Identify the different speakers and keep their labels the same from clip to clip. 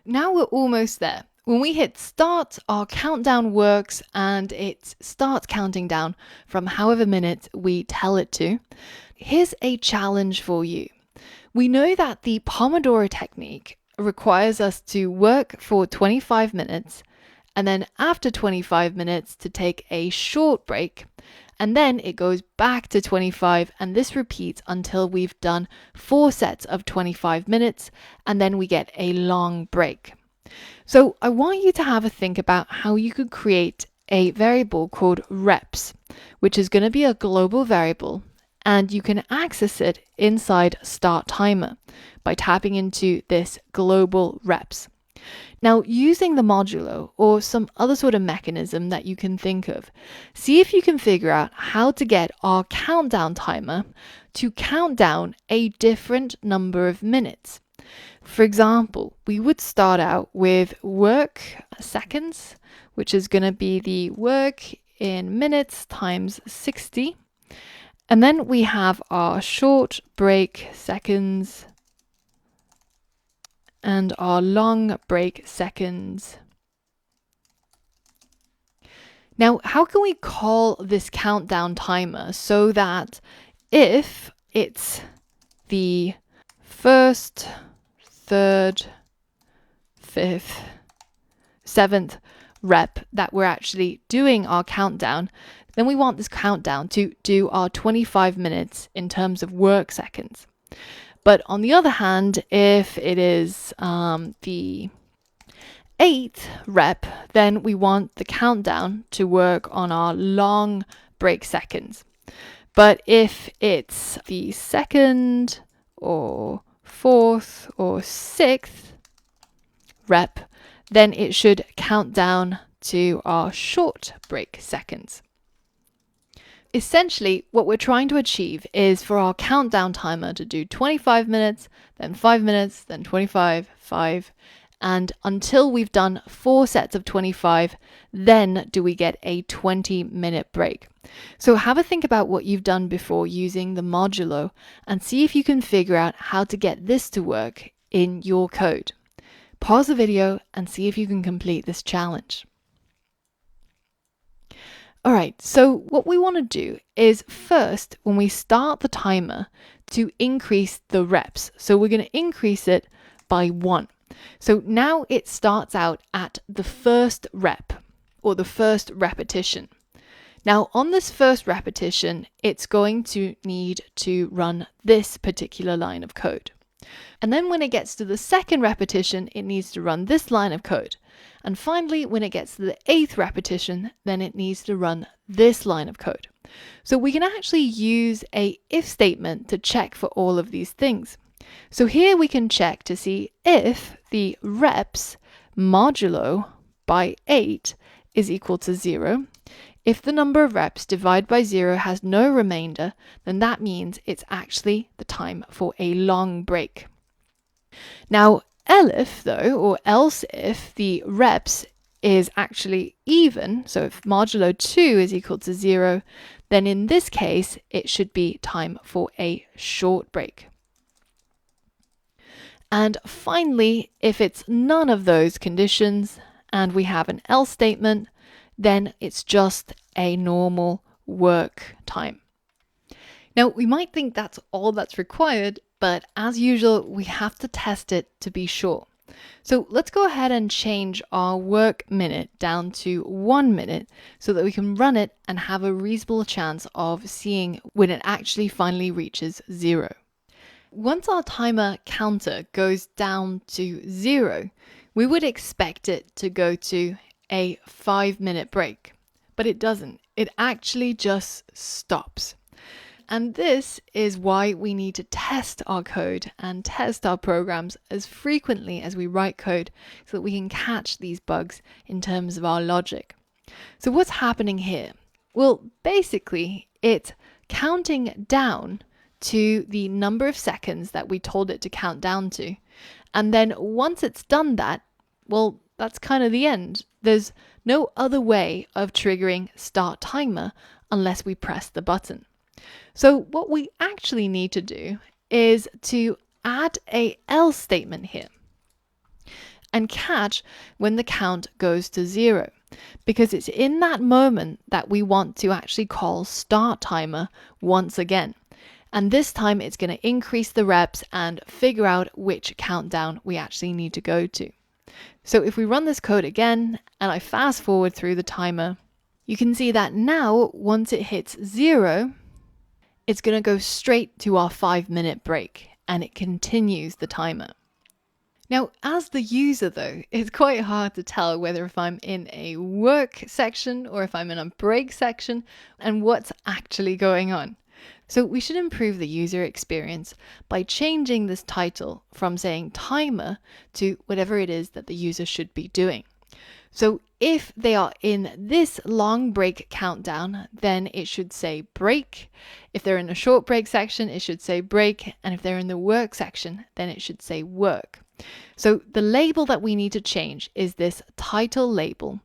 Speaker 1: now we're almost there. When we hit start, our countdown works and it starts counting down from however minutes we tell it to. Here's a challenge for you. We know that the Pomodoro technique requires us to work for 25 minutes and then after 25 minutes to take a short break. And then it goes back to 25 and this repeats until we've done 4 sets of 25 minutes and then we get a long break. So I want you to have a think about how you could create a variable called reps, which is going to be a global variable, and you can access it inside start timer by tapping into this global reps. Now, using the modulo or some other sort of mechanism that you can think of, see if you can figure out how to get our countdown timer to count down a different number of minutes. For example, we would start out with work seconds, which is going to be the work in minutes times 60. And then we have our short break seconds and our long break seconds. Now, how can we call this countdown timer so that if it's the first, third, fifth, seventh rep that we're actually doing our countdown, then we want this countdown to do our 25 minutes in terms of work seconds. But on the other hand, if it is the 8th rep, then we want the countdown to work on our long break seconds. But if it's the 2nd or 4th or 6th rep, then it should count down to our short break seconds. Essentially, what we're trying to achieve is for our countdown timer to do 25 minutes, then 5 minutes, then 25, 5, and until we've done 4 sets of 25, then do we get a 20-minute break. So have a think about what you've done before using the modulo and see if you can figure out how to get this to work in your code. Pause the video and see if you can complete this challenge. Alright, so what we want to do is first, when we start the timer, to increase the reps. So we're going to increase it by 1. So now it starts out at the first rep, or the first repetition. Now on this first repetition, it's going to need to run this particular line of code. And then when it gets to the second repetition, it needs to run this line of code. And finally, when it gets to the 8th repetition, then it needs to run this line of code. So we can actually use a if statement to check for all of these things. So here we can check to see if the reps modulo by 8 is equal to 0. If the number of reps divided by 0 has no remainder, then that means it's actually the time for a long break. Now, elif though, or else if the reps is actually even, so if modulo 2 is equal to 0, then in this case, it should be time for a short break. And finally, if it's none of those conditions and we have an else statement, then it's just a normal work time. Now, we might think that's all that's required, but as usual, we have to test it to be sure. So let's go ahead and change our work minute down to 1 minute so that we can run it and have a reasonable chance of seeing when it actually finally reaches 0. Once our timer counter goes down to 0, we would expect it to go to a 5-minute break, but it doesn't. It actually just stops. And this is why we need to test our code and test our programs as frequently as we write code so that we can catch these bugs in terms of our logic. So what's happening here? Well, basically, it's counting down to the number of seconds that we told it to count down to. And then once it's done that, well, that's kind of the end. There's no other way of triggering start timer unless we press the button. So what we actually need to do is to add a else statement here. and catch when the count goes to 0, because it's in that moment that we want to actually call start timer once again. And this time it's going to increase the reps and figure out which countdown we actually need to go to. So if we run this code again and I fast forward through the timer, you can see that now once it hits 0, it's going to go straight to our 5-minute break and it continues the timer. Now, as the user though, it's quite hard to tell whether if I'm in a work section or if I'm in a break section and what's actually going on. So we should improve the user experience by changing this title from saying timer to whatever it is that the user should be doing. So if they are in this long break countdown, then it should say break. If they're in a short break section, it should say break. And if they're in the work section, then it should say work. So the label that we need to change is this title label.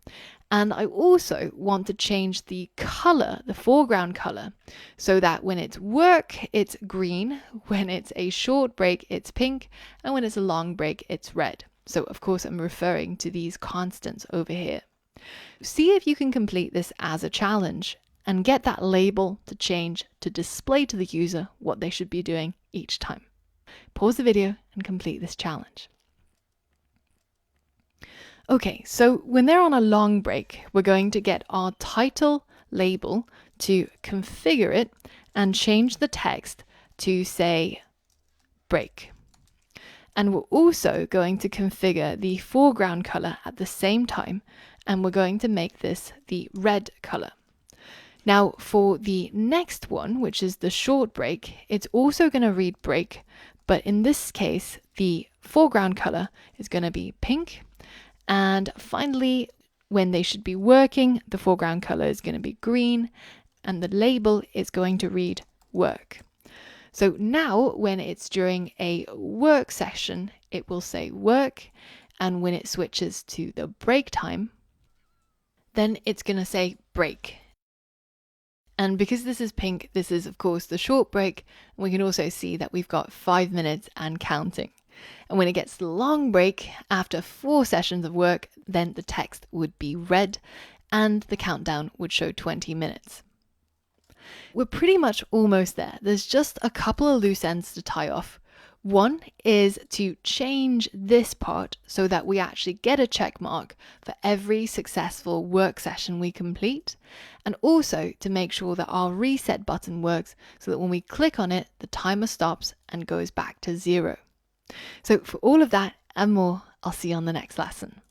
Speaker 1: And I also want to change the color, the foreground color, so that when it's work, it's green, when it's a short break, it's pink, and when it's a long break, it's red. So of course, I'm referring to these constants over here. See if you can complete this as a challenge and get that label to change to display to the user what they should be doing each time. Pause the video and complete this challenge. Okay, so when they're on a long break, we're going to get our title label to configure it and change the text to say break. And we're also going to configure the foreground color at the same time, and we're going to make this the red color. Now for the next one, which is the short break, it's also going to read break, but in this case, the foreground color is going to be pink. And finally, when they should be working, the foreground color is going to be green and the label is going to read work. So now when it's during a work session, it will say work. And when it switches to the break time, then it's going to say break. And because this is pink, this is of course the short break. And we can also see that we've got 5 minutes and counting. And when it gets to the long break, after 4 sessions of work, then the text would be red and the countdown would show 20 minutes. We're pretty much almost there. There's just a couple of loose ends to tie off. One is to change this part so that we actually get a check mark for every successful work session we complete, and also to make sure that our reset button works so that when we click on it, the timer stops and goes back to 0. So for all of that and more, I'll see you on the next lesson.